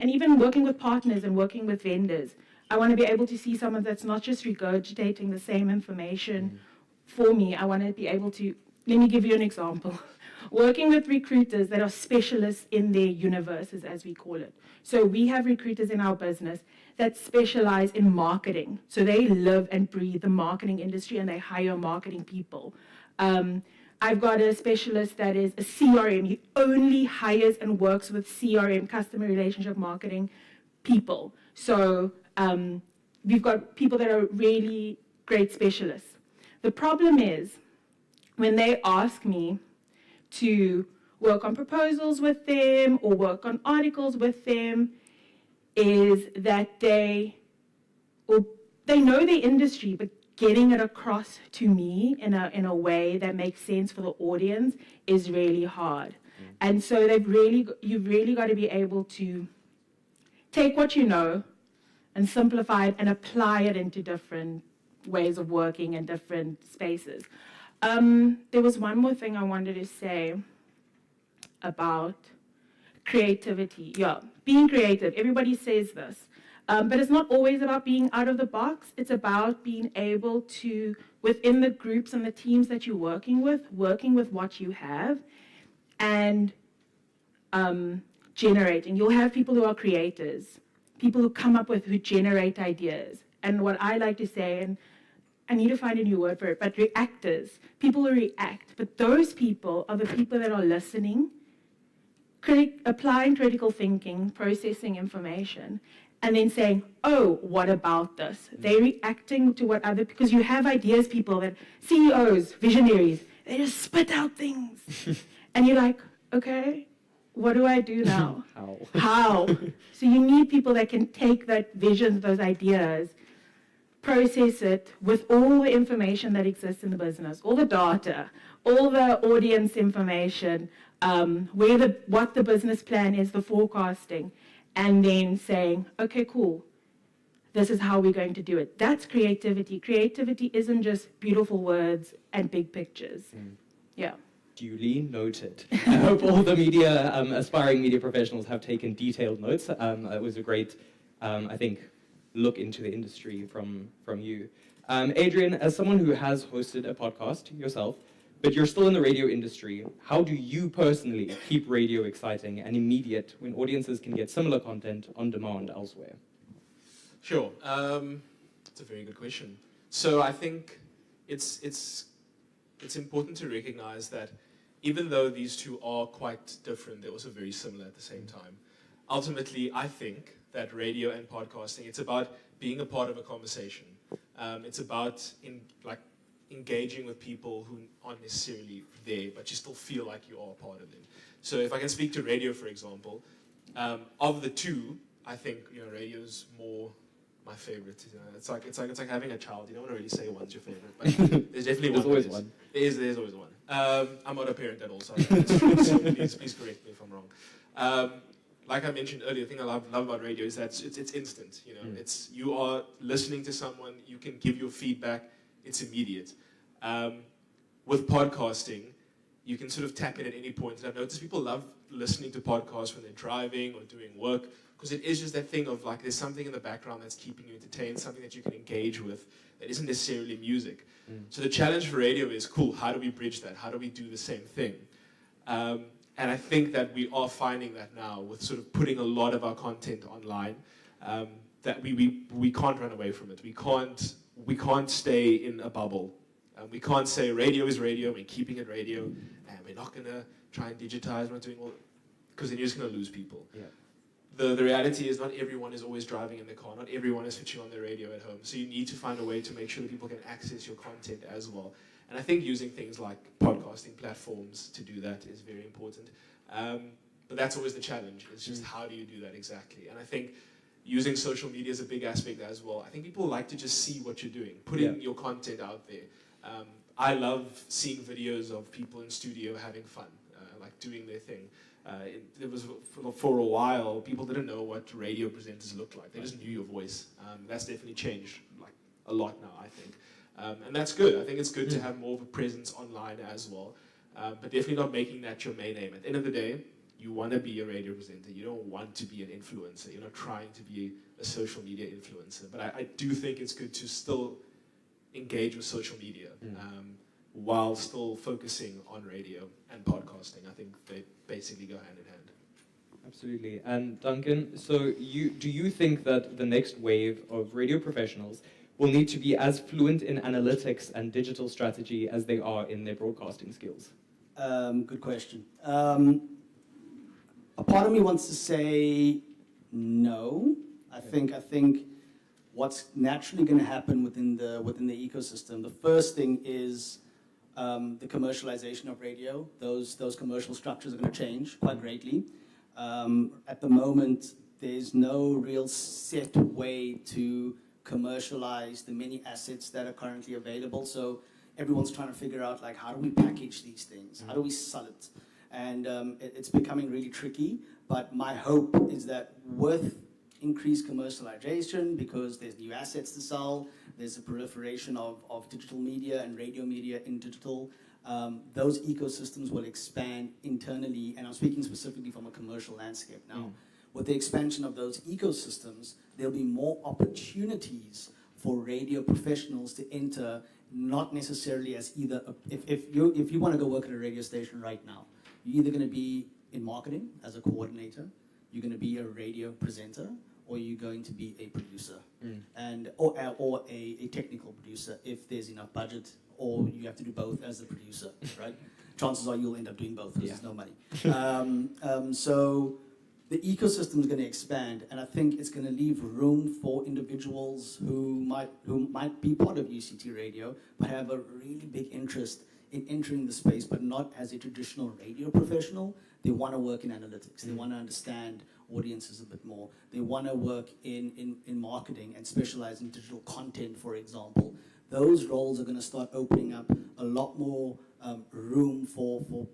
and even working with partners and working with vendors, I want to be able to see someone that's not just regurgitating the same information for me. I want to be able to, let me give you an example. Working with recruiters that are specialists in their universes, as we call it. So we have recruiters in our business that specialize in marketing. So they live and breathe the marketing industry, and they hire marketing people. I've got a specialist that is a CRM. He only hires and works with CRM, customer relationship marketing people. So we've got people that are really great specialists. The problem is when they ask me to work on proposals with them or work on articles with them, is that they know the industry, but getting it across to me in a way that makes sense for the audience is really hard. And so you've really got to be able to take what you know and simplify it and apply it into different ways of working in different spaces. There was one more thing I wanted to say about creativity. Yeah, being creative. Everybody says this. But it's not always about being out of the box. It's about being able to, within the groups and the teams that you're working with what you have and generating. You'll have people who are creators, people who generate ideas. And what I like to say, and I need to find a new word for it, but reactors, people who react. But those people are the people that are listening, applying critical thinking, processing information, and then saying, oh, what about this? They're reacting to what because you have ideas, people that, CEOs, visionaries, they just spit out things. And you're like, okay, what do I do now? How? So you need people that can take that vision, those ideas, process it with all the information that exists in the business, all the data, all the audience information, what the business plan is, the forecasting, and then saying, okay, cool, this is how we're going to do it. That's creativity. Creativity isn't just beautiful words and big pictures. Yeah. Duly noted. I hope all the aspiring media professionals have taken detailed notes. It was a great, I think, look into the industry from you. Adrian, as someone who has hosted a podcast yourself, but you're still in the radio industry, how do you personally keep radio exciting and immediate when audiences can get similar content on demand elsewhere? Sure. It's a very good question. So I think it's important to recognize that even though these two are quite different, they're also very similar at the same time. Ultimately, I think that radio and podcasting, it's about being a part of a conversation. It's about engaging with people who aren't necessarily there, but you still feel like you are a part of them. So if I can speak to radio, for example, of the two, I think radio's more my favorite. It's like having a child. You don't want to really say one's your favorite, but there's definitely there's always one. There's always one. I'm not a parent at all, so please correct me if I'm wrong. Like I mentioned earlier, the thing I love about radio is that it's instant. It's you are listening to someone, you can give your feedback, it's immediate. With podcasting, you can sort of tap in at any point. And I've noticed people love listening to podcasts when they're driving or doing work, because it is just that thing of there's something in the background that's keeping you entertained, something that you can engage with that isn't necessarily music. So the challenge for radio is, cool, how do we bridge that? How do we do the same thing? And I think that we are finding that now with sort of putting a lot of our content online, that we can't run away from it. We can't stay in a bubble. We can't say radio is radio, we're keeping it radio, and we're not going to try and digitize, we're not doing all, because then you're just going to lose people. Yeah. The reality is not everyone is always driving in the car, not everyone is switching on their radio at home, so you need to find a way to make sure that people can access your content as well. And I think using things like podcasting platforms to do that is very important. But that's always the challenge. It's just how do you do that exactly? And I think using social media is a big aspect as well. I think people like to just see what you're doing, putting your content out there. I love seeing videos of people in studio having fun, doing their thing. It was for a while, people didn't know what radio presenters looked like. They just knew your voice. That's definitely changed a lot now, I think. And that's good. I think it's good to have more of a presence online as well. But definitely not making that your main aim. At the end of the day, you want to be a radio presenter. You don't want to be an influencer. You're not trying to be a social media influencer. But I do think it's good to still engage with social media while still focusing on radio and podcasting. I think they basically go hand in hand. Absolutely. And Duncan, so do you think that the next wave of radio professionals will need to be as fluent in analytics and digital strategy as they are in their broadcasting skills? Good question. A part of me wants to say no. I think what's naturally going to happen within the ecosystem. The first thing is the commercialization of radio. Those commercial structures are going to change quite greatly. At the moment, there's no real set way to commercialize the many assets that are currently available. So everyone's trying to figure out, like, how do we package these things? How do we sell it? And it's becoming really tricky. But my hope is that with increased commercialization, because there's new assets to sell, there's a proliferation of digital media and radio media in digital, those ecosystems will expand internally, and I'm speaking specifically from a commercial landscape now. With the expansion of those ecosystems, there'll be more opportunities for radio professionals to enter, not necessarily as either, if you want to go work at a radio station right now, you're either going to be in marketing as a coordinator, you're going to be a radio presenter, or you're going to be a producer, or a technical producer if there's enough budget, or you have to do both as a producer, right? Chances are you'll end up doing both because there's no money. So the ecosystem is going to expand, and I think it's going to leave room for individuals who might be part of UCT Radio, but have a really big interest in entering the space, but not as a traditional radio professional. They want to work in analytics. They want to understand audiences a bit more. They want to work in marketing and specialize in digital content, for example. Those roles are going to start opening up a lot more room for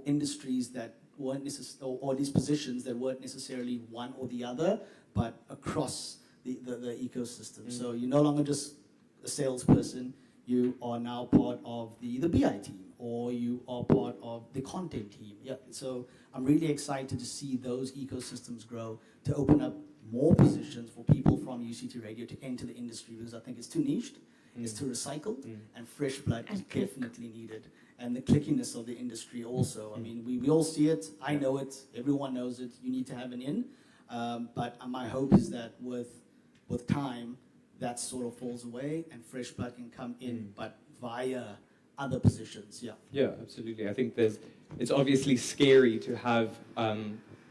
industries that weren't necessarily, or these positions that weren't necessarily one or the other, but across the ecosystem. So you're no longer just a salesperson. You are now part of the BI team, or you are part of the content team. Yeah. So I'm really excited to see those ecosystems grow, to open up more positions for people from UCT Radio to enter the industry, because I think it's too niched, it's too recycled, and fresh blood is definitely needed. And the clickiness of the industry also. I mean, we all see it. I know it. Everyone knows it. You need to have an in. But my hope is that with time, that sort of falls away and fresh blood can come in, but via other positions. Yeah, absolutely. I think it's obviously scary to have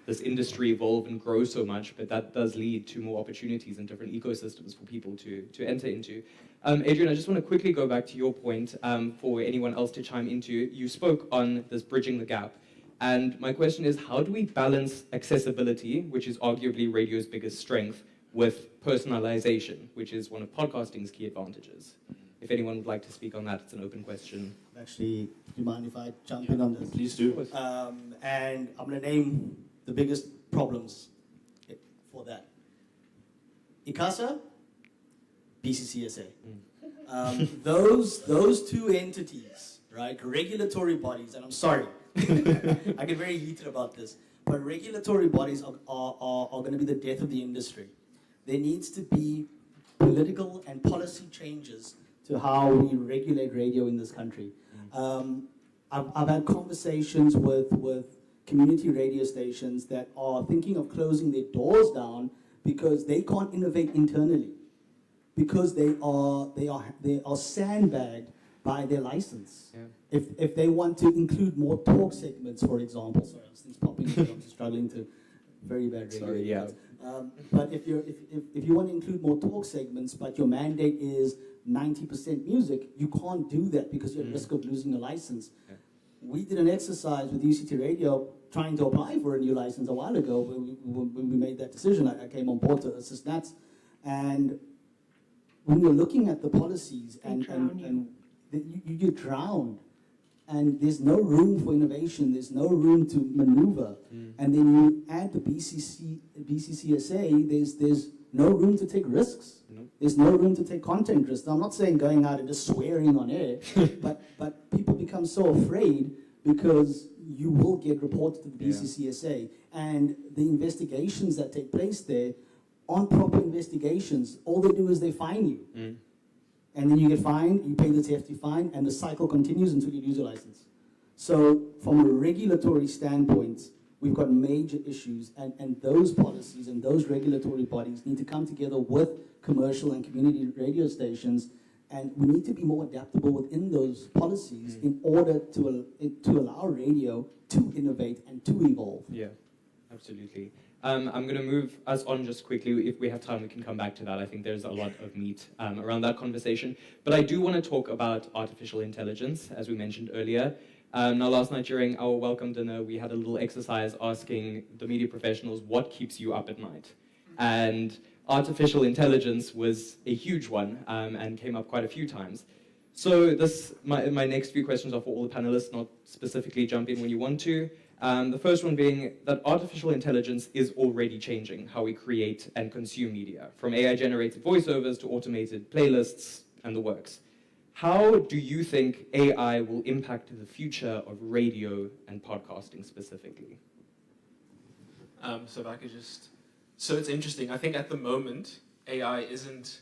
this industry evolve and grow so much, but that does lead to more opportunities and different ecosystems for people to enter into. Adrian, I just want to quickly go back to your point for anyone else to chime into. You spoke on this bridging the gap, and my question is, how do we balance accessibility, which is arguably radio's biggest strength, with personalization, which is one of podcasting's key advantages? If anyone would like to speak on that, it's an open question. Actually, do you mind if I jump in on this? Please do. And I'm going to name the biggest problems for that. ICASA, BCCSA. Those two entities, right, regulatory bodies, and I'm sorry, I get very heated about this, but regulatory bodies are going to be the death of the industry. There needs to be political and policy changes to how we regulate radio in this country. I've had conversations with community radio stations that are thinking of closing their doors down because they can't innovate internally, because they are sandbagged by their license. Yeah. If they want to include more talk segments, for example, sorry, things popping up, I'm struggling to, very bad radio. Sorry, yeah. But if you want to include more talk segments, but your mandate is 90% music, you can't do that because you're at risk of losing a license. Yeah. We did an exercise with UCT Radio trying to apply for a new license a while ago. When we made that decision, I came on board to assist that. And when you're looking at the policies and you get drowned, and there's no room for innovation, there's no room to maneuver. And then you add the BCCSA, there's no room to take risks. There's no room to take content risks. Now, I'm not saying going out and just swearing on air, but people become so afraid because you will get reported to the BCCSA. And the investigations that take place there aren't proper investigations. All they do is they fine you. And then you get fined, you pay this hefty fine, and the cycle continues until you lose your license. So from a regulatory standpoint, we've got major issues, and those policies and those regulatory bodies need to come together with commercial and community radio stations, and we need to be more adaptable within those policies in order to allow radio to innovate and to evolve. Yeah, absolutely. I'm going to move us on just quickly. If we have time, we can come back to that. I think there's a lot of meat around that conversation. But I do want to talk about artificial intelligence, as we mentioned earlier. Now, last night during our welcome dinner, we had a little exercise asking the media professionals, what keeps you up at night? And artificial intelligence was a huge one and came up quite a few times. So my next few questions are for all the panelists, not specifically jump in when you want to. The first one being that artificial intelligence is already changing how we create and consume media, from AI-generated voiceovers to automated playlists and the works. How do you think AI will impact the future of radio and podcasting specifically? So if I could just... So it's interesting. I think at the moment, AI isn't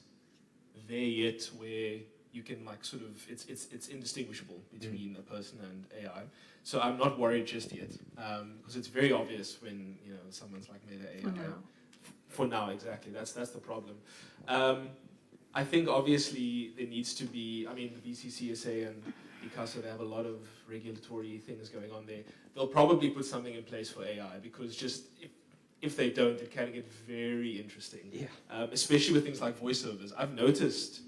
there yet where you can like sort of... It's indistinguishable between a person and AI. So I'm not worried just yet. Because it's very obvious when, you know, someone's like made an AI. For now, exactly. That's the problem. I think obviously there needs to be, I mean, the BCCSA and ICASA, they have a lot of regulatory things going on there. They'll probably put something in place for AI because just if they don't, it can get very interesting. Yeah. Especially with things like voiceovers. I've noticed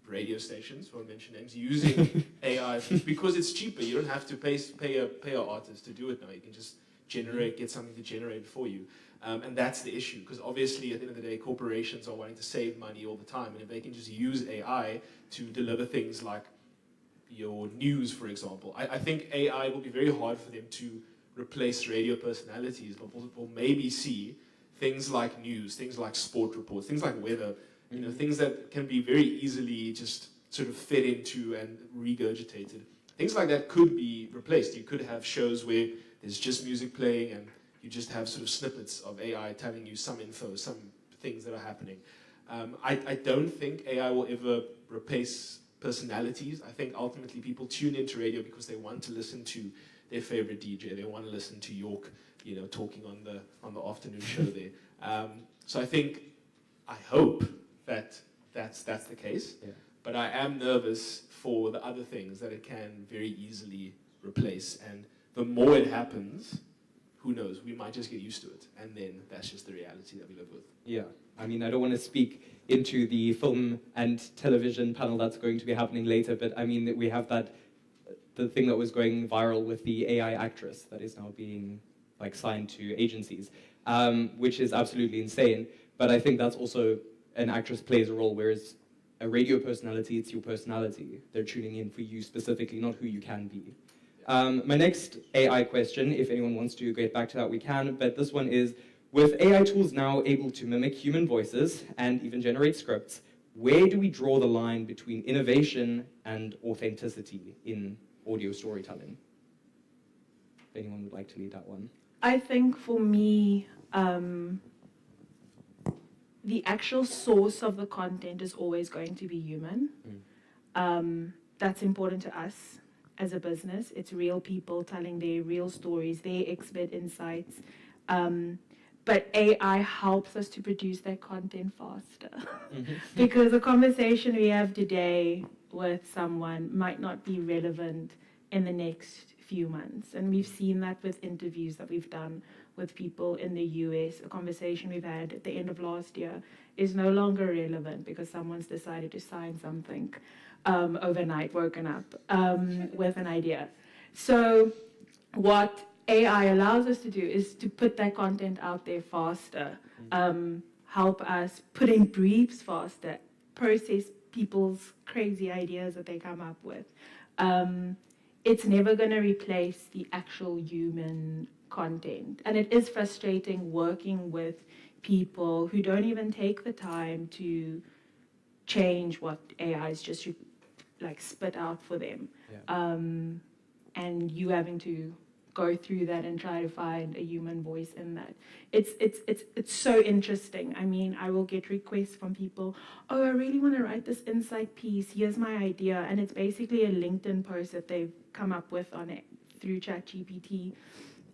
radio stations, won't mention names, using AI because it's cheaper. You don't have to pay an artist to do it now. You can just get something to generate for you. And that's the issue, because obviously at the end of the day, corporations are wanting to save money all the time, and if they can just use AI to deliver things like your news, for example, I think AI will be very hard for them to replace radio personalities, but we'll maybe see things like news, things like sport reports, things like weather, you know, things that can be very easily just sort of fed into and regurgitated. Things like that could be replaced. You could have shows where there's just music playing and you just have sort of snippets of AI telling you some info, some things that are happening. I don't think AI will ever replace personalities. I think ultimately people tune into radio because they want to listen to their favorite DJ. They want to listen to York, you know, talking on the afternoon show there. So I hope that's the case. Yeah. But I am nervous for the other things that it can very easily replace. And the more it happens, who knows, we might just get used to it, and then that's just the reality that we live with. Yeah, I mean, I don't want to speak into the film and television panel that's going to be happening later, but I mean, we have the thing that was going viral with the AI actress that is now being like signed to agencies, which is absolutely insane, but I think that's also, an actress plays a role, whereas a radio personality, it's your personality. They're tuning in for you specifically, not who you can be. My next AI question, if anyone wants to get back to that, we can, but this one is, with AI tools now able to mimic human voices and even generate scripts, where do we draw the line between innovation and authenticity in audio storytelling? If anyone would like to lead that one. I think for me, the actual source of the content is always going to be human. That's important to us as a business. It's real people telling their real stories, their expert insights. But AI helps us to produce that content faster. Because a conversation we have today with someone might not be relevant in the next few months. And we've seen that with interviews that we've done with people in the US. A conversation we've had at the end of last year is no longer relevant because someone's decided to sign something overnight, woken up with an idea. So what AI allows us to do is to put that content out there faster, help us put in briefs faster, process people's crazy ideas that they come up with. It's never going to replace the actual human content. And it is frustrating working with people who don't even take the time to change what AI is just like spit out for them. Yeah. And you having to go through that and try to find a human voice in that. It's so interesting. I mean, I will get requests from people, oh, I really want to write this insight piece, here's my idea, and it's basically a LinkedIn post that they've come up with on it through ChatGPT.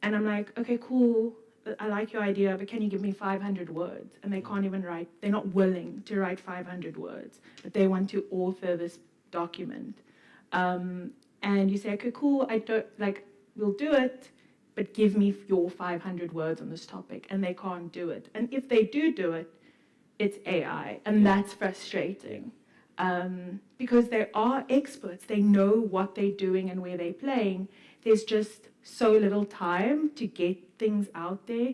And I'm like, okay, cool, I like your idea, but can you give me 500 words? And they can't even write, they're not willing to write 500 words, but they want to author this document. And you say, okay, cool, we'll do it, but give me your 500 words on this topic. And they can't do it. And if they do it, it's AI. And that's frustrating. Because they are experts. They know what they're doing and where they're playing. There's just so little time to get things out there.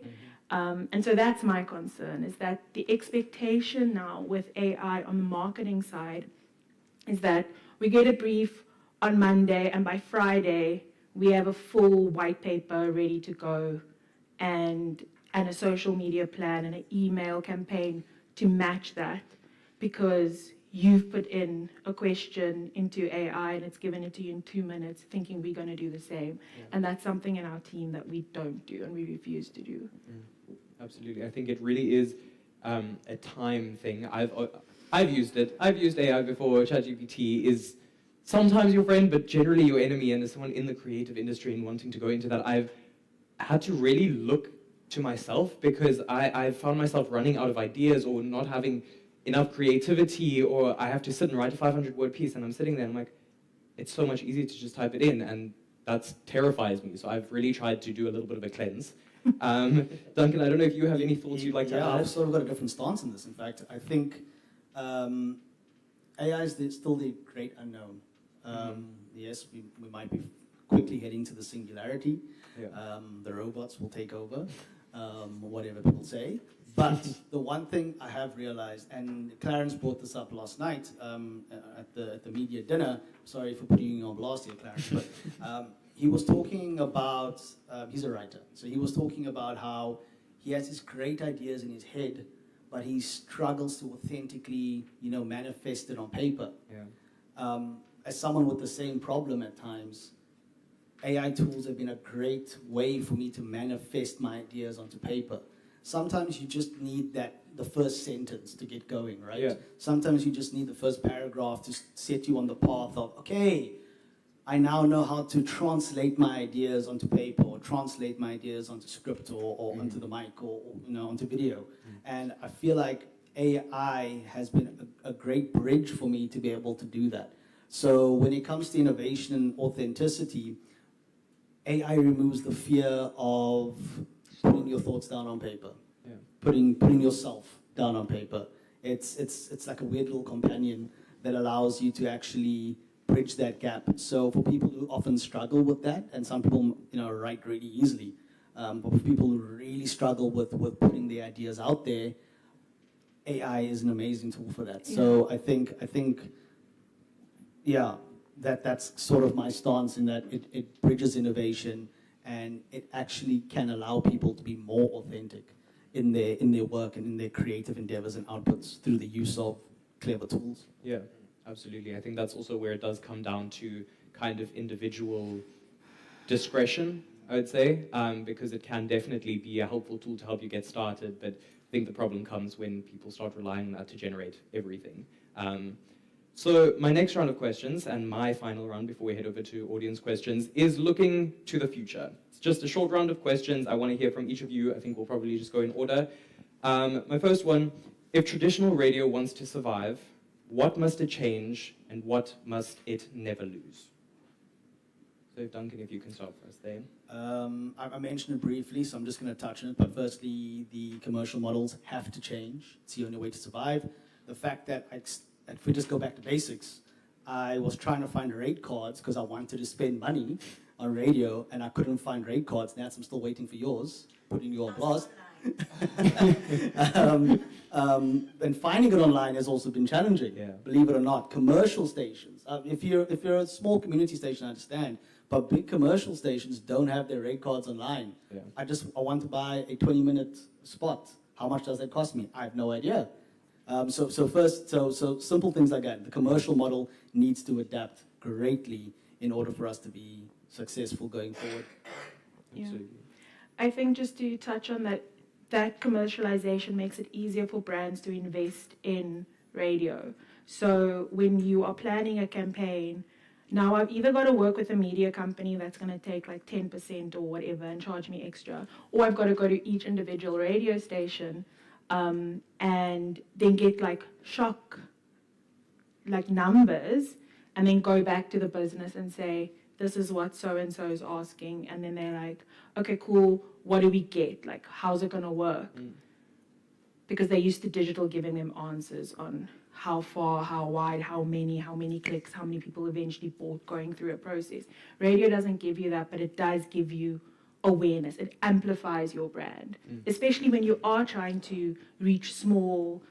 And so that's my concern, is that the expectation now with AI on the marketing side is that we get a brief on Monday, and by Friday, we have a full white paper ready to go, and a social media plan and an email campaign to match that, because you've put in a question into AI and it's given it to you in 2 minutes, thinking we're going to do the same. Yeah. And that's something in our team that we don't do and we refuse to do. Absolutely. I think it really is a time thing. I've used it. I've used AI before. ChatGPT is sometimes your friend, but generally your enemy. And as someone in the creative industry and wanting to go into that, I've had to really look to myself, because I've found myself running out of ideas or not having enough creativity, or I have to sit and write a 500-word piece, and I'm sitting there and I'm like, it's so much easier to just type it in, and that terrifies me. So I've really tried to do a little bit of a cleanse. Duncan, I don't know if you have any thoughts you'd like to add? Yeah, I've sort of got a different stance in this. In fact, I think AI is still the great unknown. Yes, we might be quickly heading to the singularity. Yeah. The robots will take over, whatever people say. But the one thing I have realized, and Clarence brought this up last night at the media dinner. Sorry for putting you on blast here, Clarence. But he was talking about, he's a writer, so he was talking about how he has these great ideas in his head, but he struggles to authentically, manifest it on paper. Yeah. As someone with the same problem at times, AI tools have been a great way for me to manifest my ideas onto paper. Sometimes you just need the first sentence to get going, right? Yeah. Sometimes you just need the first paragraph to set you on the path of, okay, I now know how to translate my ideas onto paper, or translate my ideas onto script, or onto the mic, or onto video. And I feel like AI has been a great bridge for me to be able to do that. So when it comes to innovation and authenticity, AI removes the fear of putting your thoughts down on paper, yeah. putting yourself down on paper. It's like a weird little companion that allows you to actually bridge that gap. So for people who often struggle with that, and some people write really easily, but for people who really struggle with putting their ideas out there, AI is an amazing tool for that. Yeah. So I think yeah, that's sort of my stance, in that it bridges innovation, and it actually can allow people to be more authentic in their work and in their creative endeavors and outputs through the use of clever tools. Yeah, absolutely. I think that's also where it does come down to kind of individual discretion, I would say, because it can definitely be a helpful tool to help you get started, but I think the problem comes when people start relying on that to generate everything. So my next round of questions, and my final round before we head over to audience questions, is looking to the future. It's just a short round of questions. I want to hear from each of you. I think we'll probably just go in order. My first one, if traditional radio wants to survive, what must it change, and what must it never lose? So Duncan, if you can start first there. I mentioned it briefly, so I'm just going to touch on it. But firstly, the commercial models have to change. It's the only way to survive. The fact that if we just go back to basics, I was trying to find rate cards because I wanted to spend money on radio, and I couldn't find rate cards. Now I'm still waiting for yours, putting you on blast. And finding it online has also been challenging, yeah. Believe it or not. Commercial stations, if you're a small community station, I understand, but big commercial stations don't have their rate cards online. Yeah. I want to buy a 20-minute spot. How much does that cost me? I have no idea. So simple things like that. The commercial model needs to adapt greatly in order for us to be successful going forward. Yeah. Absolutely. I think just to touch on that, that commercialization makes it easier for brands to invest in radio. So when you are planning a campaign, now I've either got to work with a media company that's going to take like 10% or whatever and charge me extra, or I've got to go to each individual radio station and then get like shock like numbers, and then go back to the business and say, this is what so-and-so is asking. And then they're like, okay, cool, what do we get? Like, how's it going to work? Because they're used to digital giving them answers on how far, how wide, how many clicks, how many people eventually bought, going through a process. Radio doesn't give you that, but it does give you awareness. It amplifies your brand, especially when you are trying to reach small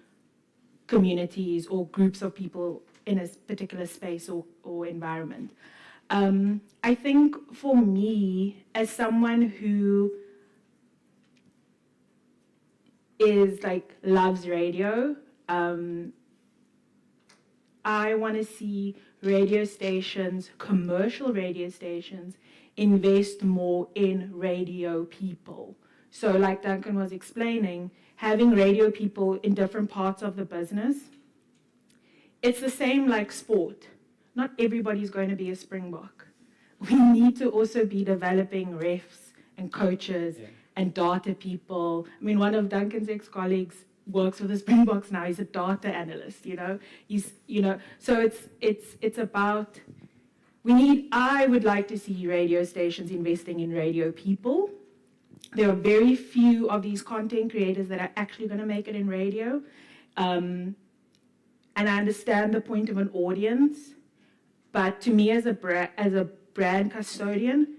communities or groups of people in a particular space or environment. I think for me, as someone who is like loves radio, I want to see radio stations, commercial radio stations, invest more in radio people. So like Duncan was explaining, having radio people in different parts of the business, it's the same like sport. Not everybody's going to be a Springbok. We need to also be developing refs and coaches and data people. I mean, one of Duncan's ex-colleagues works for the Springboks now. He's a data analyst, so it's about, I would like to see radio stations investing in radio people. There are very few of these content creators that are actually going to make it in radio. And I understand the point of an audience, but to me as a brand custodian,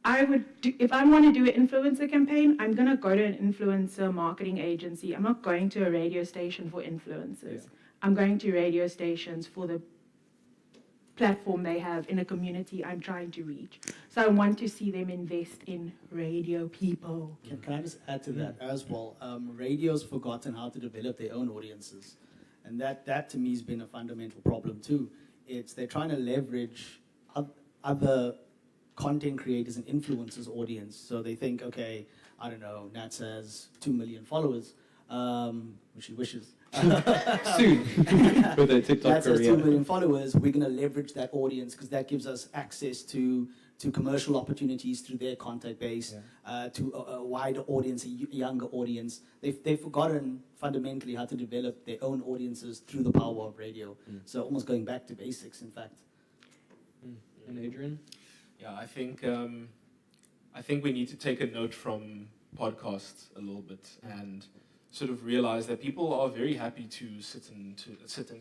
if I want to do an influencer campaign, I'm going to go to an influencer marketing agency. I'm not going to a radio station for influencers. I'm going to radio stations for the platform they have in a community I'm trying to reach. So I want to see them invest in radio people. Can I just add to that as well? Radio's forgotten how to develop their own audiences. And that to me has been a fundamental problem too. They're trying to leverage other content creators and influencers audience. So they think, okay, I don't know, Nat has 2 million followers, which he wishes. Soon, with a TikTok Nat has career. 2 million followers, we're going to leverage that audience because that gives us access to commercial opportunities through their contact base, to a wider audience, a younger audience. They've forgotten fundamentally how to develop their own audiences through the power of radio. So almost going back to basics, in fact. And Adrian? Yeah, I think we need to take a note from podcasts a little bit and sort of realize that people are very happy to sit and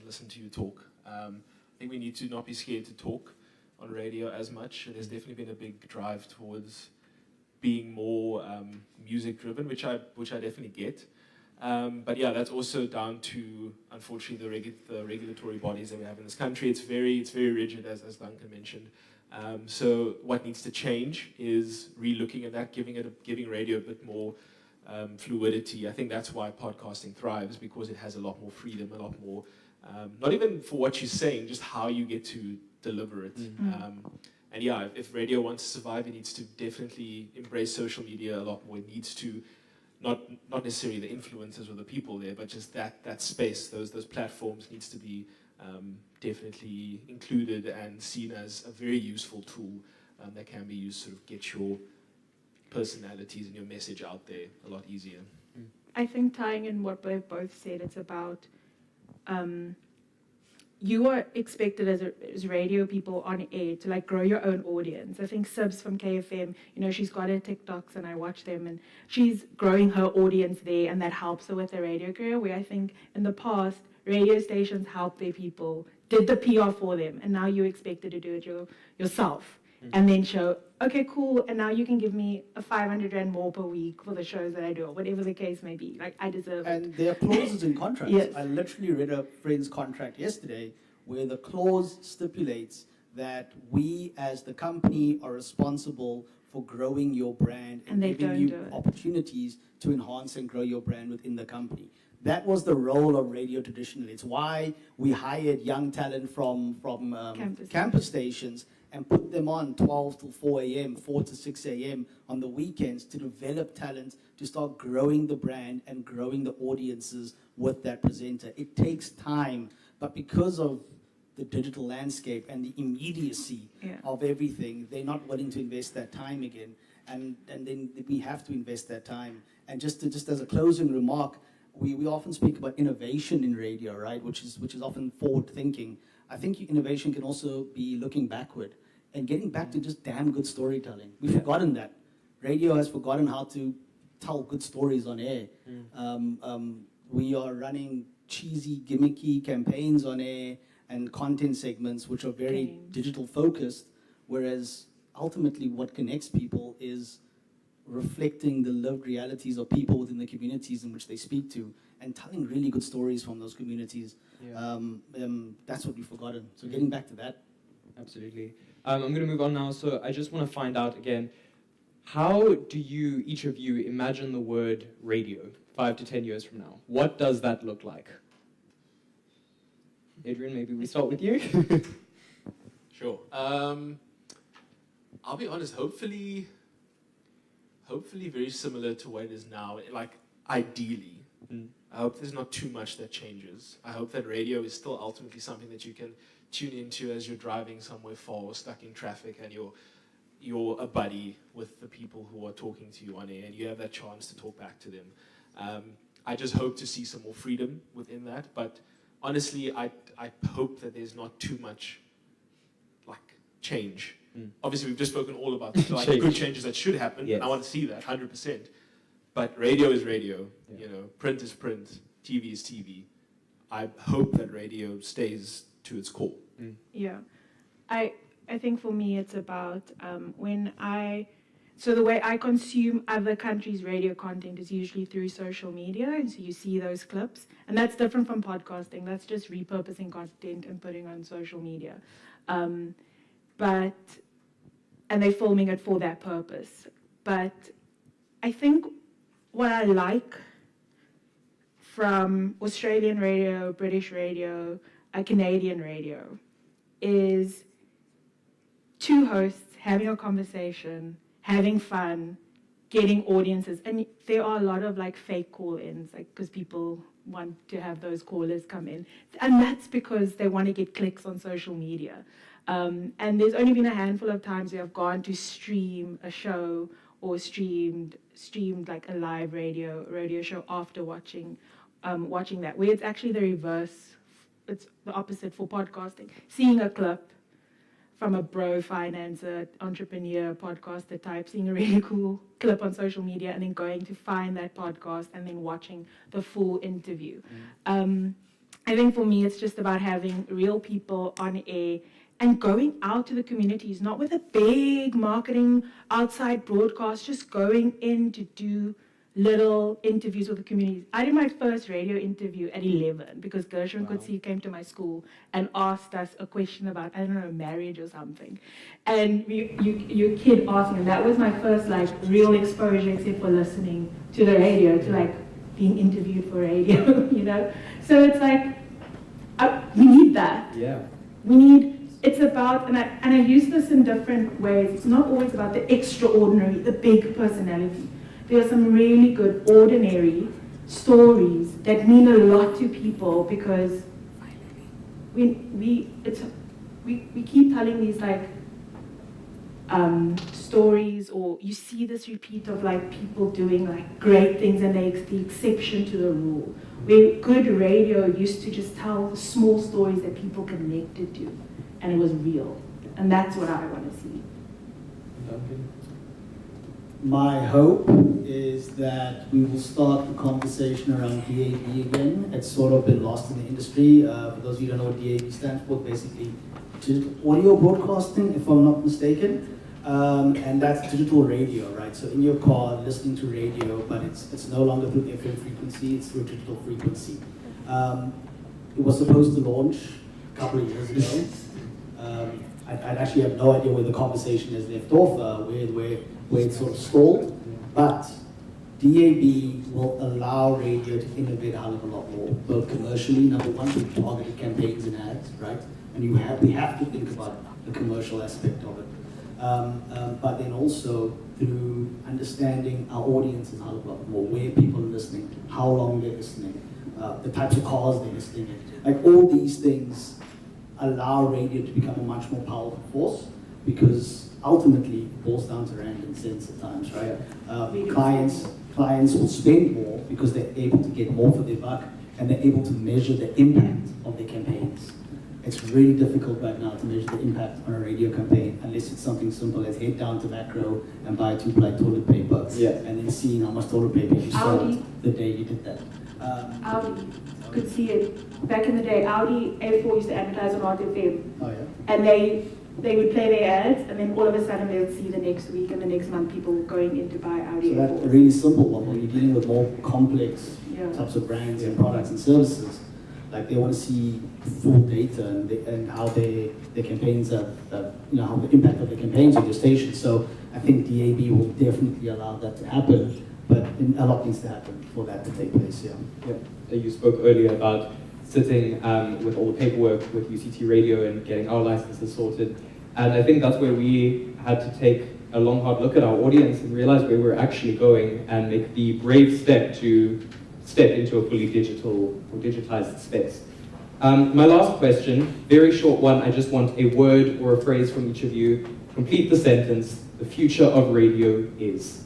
listen to you talk. I think we need to not be scared to talk on radio as much. There's definitely been a big drive towards being more music driven, which I definitely get. But yeah, that's also down to, unfortunately, the regulatory bodies that we have in this country. It's very rigid, as Duncan mentioned. So what needs to change is re-looking at that, giving radio a bit more fluidity. I think that's why podcasting thrives, because it has a lot more freedom, a lot more, not even for what you're saying, just how you get to deliver it. And yeah, if radio wants to survive, it needs to definitely embrace social media a lot more. It needs to not necessarily the influencers or the people there, but just that space, those platforms needs to be definitely included and seen as a very useful tool that can be used to sort of get your personalities and your message out there a lot easier. I think tying in what they've both said, it's about you are expected as radio people on air to like grow your own audience. I think Sibs from KFM, she's got her TikToks and I watch them, and she's growing her audience there, and that helps her with her radio career, where I think in the past radio stations helped their people, did the PR for them, and now you're expected to do it yourself. And then show, okay, cool, and now you can give me a 500 rand more per week for the shows that I do, or whatever the case may be. Like, I deserve it. And there are clauses in contracts. Yes. I literally read a friend's contract yesterday where the clause stipulates that we as the company are responsible for growing your brand and they giving don't you do it. opportunities to enhance and grow your brand within the company. That was the role of radio traditionally. It's why we hired young talent from Campus. campus stations and put them on 12 till 4 a.m., 4 to 6 a.m. on the weekends to develop talent, to start growing the brand and growing the audiences with that presenter. It takes time, but because of the digital landscape and the immediacy of everything, they're not willing to invest that time again. And then we have to invest that time. And just as a closing remark, we often speak about innovation in radio, right? Which is often forward thinking. I think innovation can also be looking backward and getting back to just damn good storytelling. We've forgotten that. Radio has forgotten how to tell good stories on air. We are running cheesy, gimmicky campaigns on air and content segments which are very digital focused, whereas ultimately what connects people is reflecting the lived realities of people within the communities in which they speak to and telling really good stories from those communities. That's what we've forgotten. So getting back to that. Absolutely. I'm going to move on now. So I just want to find out again, how do you, each of you, imagine the word radio 5 to 10 years from now? What does that look like? Adrian, maybe we start with you. Sure. I'll be honest, hopefully very similar to what it is now, like ideally. I hope there's not too much that changes. I hope that radio is still ultimately something that you can tune into as you're driving somewhere far or stuck in traffic and you're a buddy with the people who are talking to you on air and you have that chance to talk back to them. I just hope to see some more freedom within that, but honestly, I hope that there's not too much change. Obviously, we've just spoken all about the good changes that should happen. Yes. I want to see that 100%. But radio is radio. Print is print. TV is TV. I hope that radio stays to its core. Yeah, I think for me it's about so the way I consume other countries' radio content is usually through social media, and so you see those clips, and that's different from podcasting. That's just repurposing content and putting on social media. And they're filming it for that purpose. But I think what I like from Australian radio, British radio, Canadian radio, is two hosts having a conversation, having fun, getting audiences. And there are a lot of fake call-ins, because people want to have those callers come in. And that's because they want to get clicks on social media. And there's only been a handful of times where I've gone to stream a show or streamed a live radio show after watching that, where it's actually the reverse. It's the opposite for podcasting. Seeing a clip from a bro financer, entrepreneur, podcaster type, seeing a really cool clip on social media and then going to find that podcast and then watching the full interview. I think for me, it's just about having real people on air and going out to the communities, not with a big marketing outside broadcast, just going in to do little interviews with the communities. I did my first radio interview at 11 because Gershwin Coetzee came to my school and asked us a question about, I don't know, marriage or something. And your kid asked me, and that was my first real exposure, except for listening to the radio, to being interviewed for radio, So it's we need that. Yeah. It's about, and I use this in different ways. It's not always about the extraordinary, the big personality. There are some really good ordinary stories that mean a lot to people because we keep telling these stories, or you see this repeat of people doing great things and they're the exception to the rule. Where good radio used to just tell small stories that people connected to. And it was real. And that's what I want to see. My hope is that we will start the conversation around DAB again. It's sort of been lost in the industry. For those of you who don't know what DAB stands for, basically digital audio broadcasting, if I'm not mistaken. And that's digital radio, right? So in your car, listening to radio, but it's no longer through FM frequency, it's through digital frequency. It was supposed to launch a couple of years ago. I actually have no idea where the conversation has left off, where it's sort of stalled, but DAB will allow radio to innovate a hell of a lot more, both commercially, number one, with targeted campaigns and ads, right? and we have to think about the commercial aspect of it. But then also through understanding our audiences a lot more, where people are listening, how long they're listening, the types of cars they're listening in. Like all these things allow radio to become a much more powerful force, because ultimately it boils down to rand and cents at times, right? Clients will spend more because they're able to get more for their buck, and they're able to measure the impact of their campaigns. It's really difficult right now to measure the impact on a radio campaign unless it's something simple as head down to Macro and buy 2-ply toilet paper, and then seeing how much toilet paper you sold the day you did that. Audi, you could see it. Back in the day, Audi A4 used to advertise on RTFM. Oh yeah. And they would play their ads, and then all of a sudden they would see the next week and the next month people going in to buy Audi So that's a A4s. really simple one. When you're dealing with more complex types of brands and products and services, like they want to see full data and how their campaigns are, how the impact of the campaigns on your station. So I think DAB will definitely allow that to happen, but a lot needs to happen for that to take place. Yeah. You spoke earlier about sitting with all the paperwork with UCT Radio and getting our licenses sorted. And I think that's where we had to take a long, hard look at our audience and realize where we're actually going and make the brave step to step into a fully digital or digitized space. My last question, very short one. I just want a word or a phrase from each of you. Complete the sentence. The future of radio is.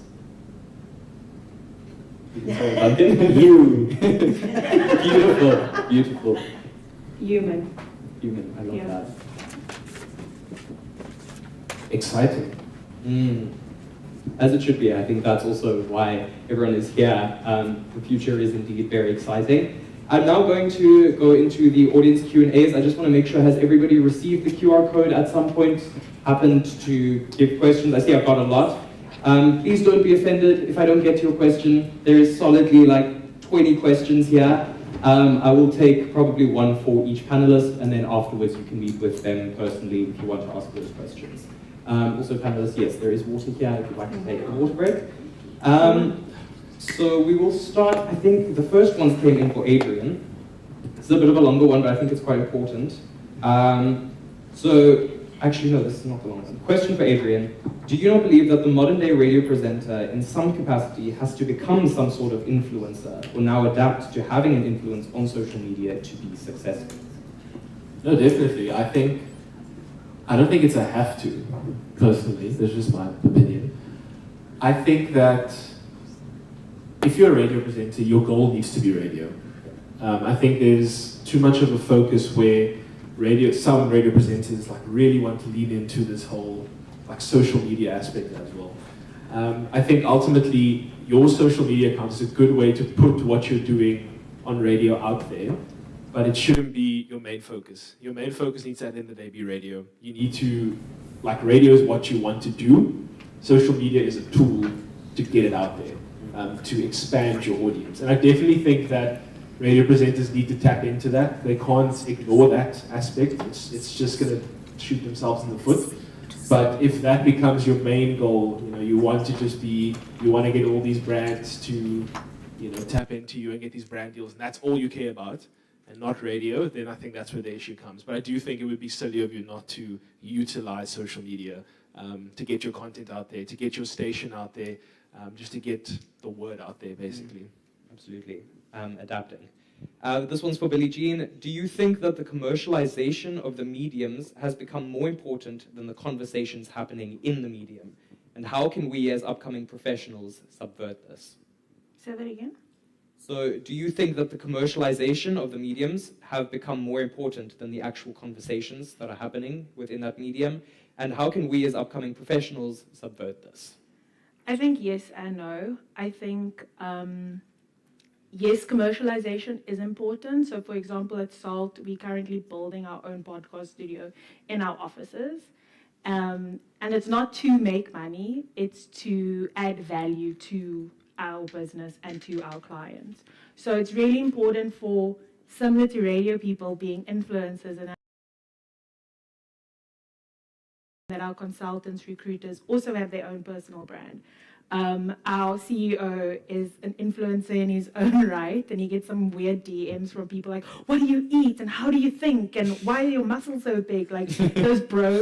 You. Beautiful, beautiful. Human. Human, I love that. Exciting. As it should be. I think that's also why everyone is here. The future is indeed very exciting. I'm now going to go into the audience Q&As. I just want to make sure, has everybody received the QR code at some point? Happened to give questions? I see I've got a lot. Please don't be offended if I don't get to your question. There is solidly like 20 questions here. I will take probably one for each panelist, and then afterwards you can meet with them personally if you want to ask those questions. Also panelists, yes, there is water here if you'd like to take a water break. So we will start, I think the first ones came in for Adrian. This is a bit of a longer one, but I think it's quite important. Actually, no, this is not the long one. Question for Adrian. Do you not believe that the modern day radio presenter in some capacity has to become some sort of influencer or now adapt to having an influence on social media to be successful? No, definitely. I don't think it's a have to, personally. That's just my opinion. I think that if you're a radio presenter, your goal needs to be radio. I think there's too much of a focus where some radio presenters really want to lean into this whole social media aspect as well. I think ultimately your social media account is a good way to put what you're doing on radio out there, but it shouldn't be your main focus. Your main focus needs to, at the end of the day, be radio. You need to, radio is what you want to do. Social media is a tool to get it out there, to expand your audience. And I definitely think that radio presenters need to tap into that. They can't ignore that aspect. It's just going to shoot themselves in the foot. But if that becomes your main goal, you want to get all these brands to, tap into you and get these brand deals, and that's all you care about, and not radio, then I think that's where the issue comes. But I do think it would be silly of you not to utilize social media to get your content out there, to get your station out there, just to get the word out there, basically. Absolutely. Adapting. This one's for Billie Jean. Do you think that the commercialization of the mediums has become more important than the conversations happening in the medium? And how can we as upcoming professionals subvert this? Say that again? So do you think that the commercialization of the mediums have become more important than the actual conversations that are happening within that medium? And how can we as upcoming professionals subvert this? I think yes and no. I think, yes, commercialization is important. So, for example, at SALT, we're currently building our own podcast studio in our offices. And it's not to make money, it's to add value to our business and to our clients. So it's really important for, similar to radio people being influencers, and that our consultants, recruiters also have their own personal brand. Our CEO is an influencer in his own right, and he gets some weird DMs from people like, what do you eat, and how do you think, and why are your muscles so big? Like, those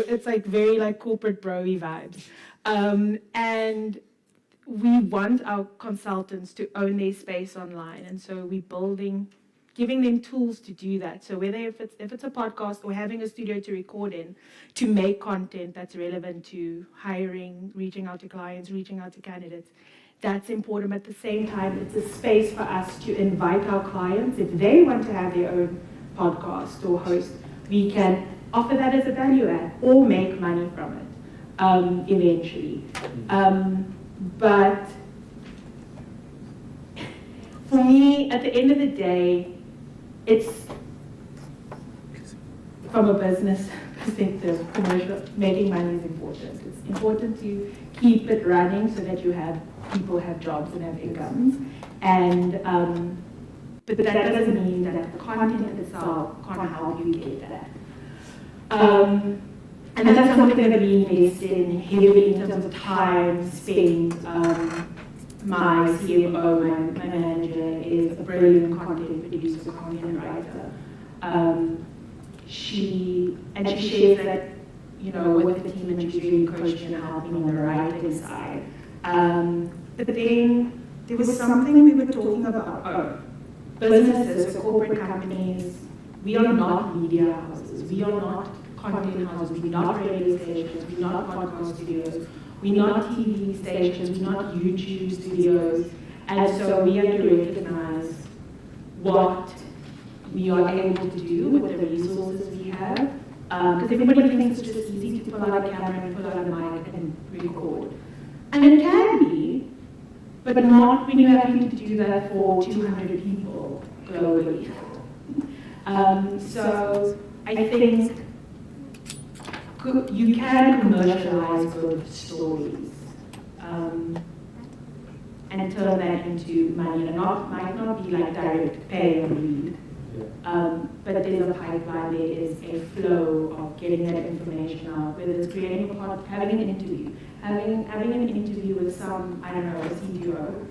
it's like very like corporate bro-y vibes. And we want our consultants to own their space online, and so we're giving them tools to do that. So whether if it's a podcast or having a studio to record in, to make content that's relevant to hiring, reaching out to clients, reaching out to candidates, that's important. But at the same time, it's a space for us to invite our clients, if they want to have their own podcast or host, we can offer that as a value add or make money from it eventually. But for me, at the end of the day, it's, from a business perspective, commercial, making money is important. It's important to keep it running so that people have jobs and have incomes. And but that doesn't mean that the content itself can't help you get that. And that's something that we invest in heavily in terms of time spent. My CMO, my manager, is a brilliant content producer, content writer. She shares that, with the team, and she's really coaching and helping on the writing side. But then there was something we were talking about. Businesses, corporate companies, we are not media houses. We are not content houses. We're not radio stations. We're not podcast studios. We're not TV stations, we're not YouTube studios, and so we have to recognize what we are able to do with the resources we have, because everybody thinks it's just easy to pull out a camera and pull out a mic and record. And it can be, but not when you're having to do that for 200 people globally. So I think you can commercialize good stories and turn that into money. And might not be like direct pay and read, but there's a pipeline, there is a flow of getting that information out, whether it's creating a podcast, having an interview, having an interview with some, I don't know, a CTO,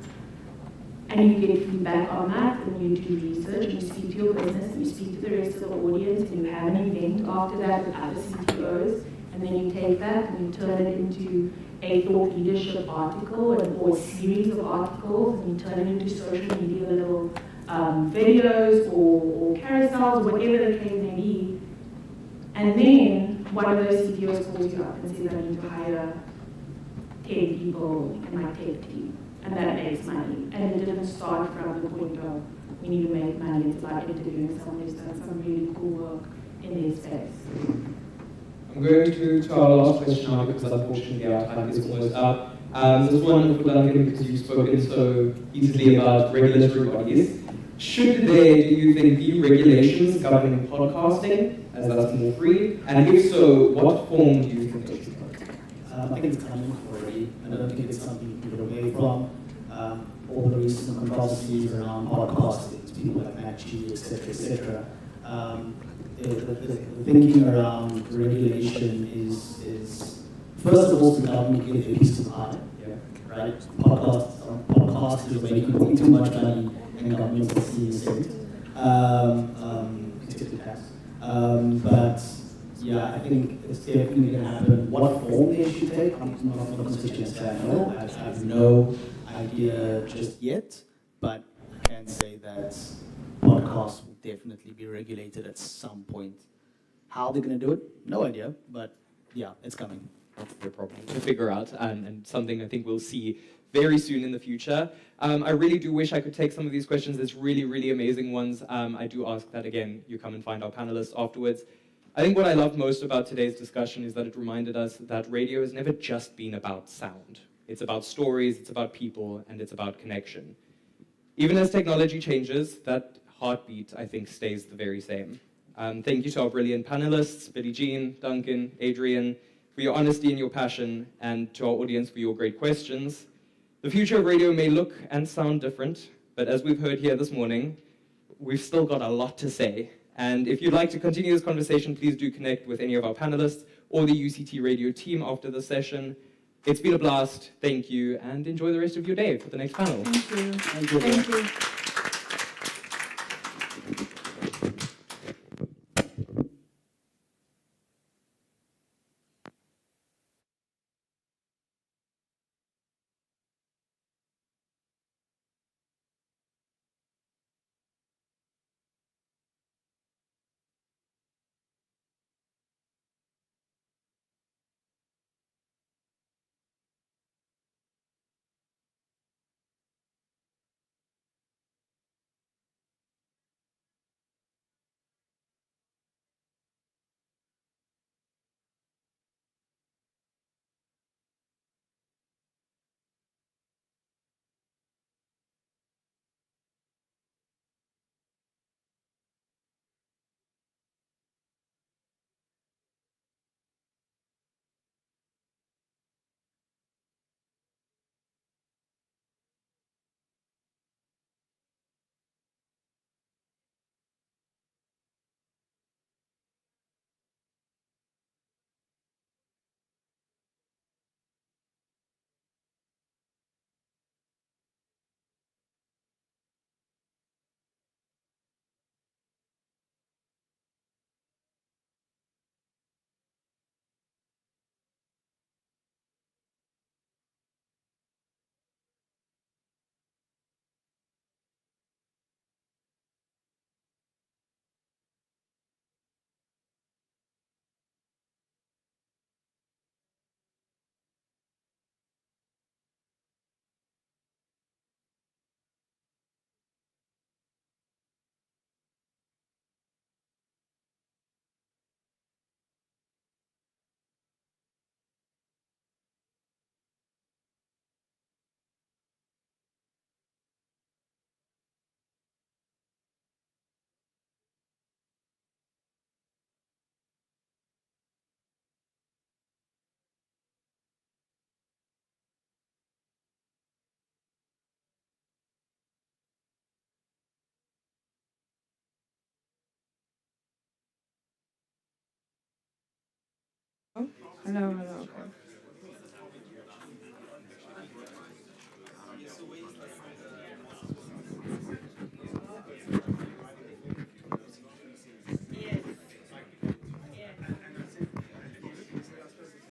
and you get feedback on that, and you do research, and you speak to your business, and you speak to the rest of the audience, and you have an event after that with other CTOs, and then you take that and you turn it into a thought leadership article or a series of articles, and you turn it into social media little videos or carousels, whatever the case may be. And then one of those CTOs calls you up and says, I need to hire 10 people in my tech team. And that makes money. And it didn't start from the point of we need to make money. It's about interviewing someone who's done some really cool work in their space. I'm going to our last question now, because unfortunately our time is almost up. This one for Duncan, because you've spoken so easily about regulatory bodies. Should there, do you think, be regulations governing podcasting, as that's more free? And if so, what form do you think they should take? I think it's coming already. I don't think it's something you get away from. All the recent controversies around podcasting, people like Matt G, etc. The thinking around regulation is first of all, the government get a piece of pie, right? Podcasters are making way too much money, and governments are seeing it. But yeah, I think it's definitely going to happen. What form they should take, I'm not in a position to say no. I have no idea just yet, but I can say that podcasts will definitely be regulated at some point. How they're going to do it, no idea, but yeah, it's coming. That's no problem to figure out, and something I think we'll see very soon in the future. I really do wish I could take some of these questions. There's really, really amazing ones. I do ask that, again, you come and find our panelists afterwards. I think what I love most about today's discussion is that it reminded us that radio has never just been about sound. It's about stories, it's about people, and it's about connection. Even as technology changes, that heartbeat, I think, stays the very same. Thank you to our brilliant panelists, Billie Jean, Duncan, Adrian, for your honesty and your passion, and to our audience for your great questions. The future of radio may look and sound different, but as we've heard here this morning, we've still got a lot to say. And if you'd like to continue this conversation, please do connect with any of our panelists or the UCT Radio team after the session. It's been a blast. Thank you, and enjoy the rest of your day for the next panel. Thank you. Thank you. Thank you. Hello, hello. Okay.